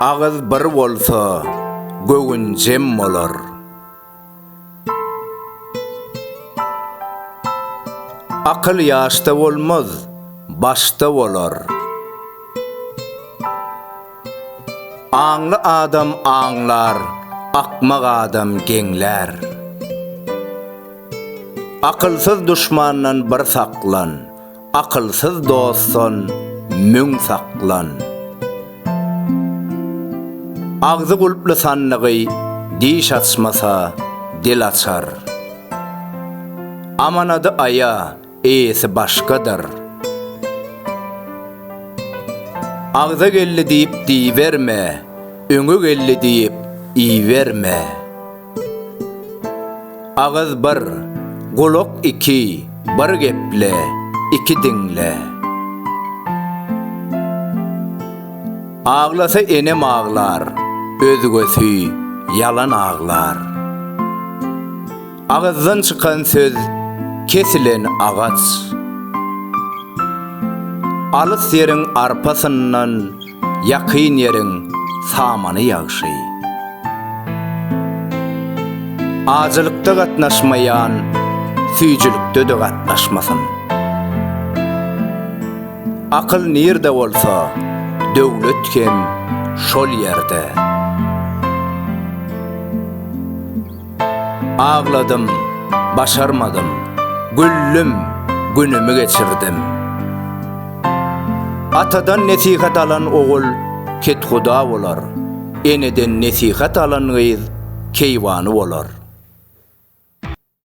Ağız bir bolsa gögün jem bolar. Akıl yaşta bolmaz, başta bolar. Ağlı adam ağlar, akmaq adam gengler. Akılsız düşmandan bir saklan, akılsız dostsan müň saklan. Ağzı gulplu sanlığı diş açmasa dil açar. Aman adı aya, eýesi başkadır. Ağza gelli deyip diýberme, öňe gelli deyip iýberme. Ağız bir, gulak iki, bir geple, iki dinle. Ağlasa enem ağlar, özgösü yalan ağlar. Ağızdan çıkan söz kesilen ağaç. Alys yerin arpasından yakyn yerin samanı ýagşy. Ajylykda gatnaşmayan süýjülükde de gatnaşmasyn. Akyl nirde bolsa döwlet kem şol ýerde. Ağladım, başarmadım, güllüm, günümü geçirdim. Atadan nesihat alan oğul ket huda bolar, eneden nesihat alan gyz keywanı bolar.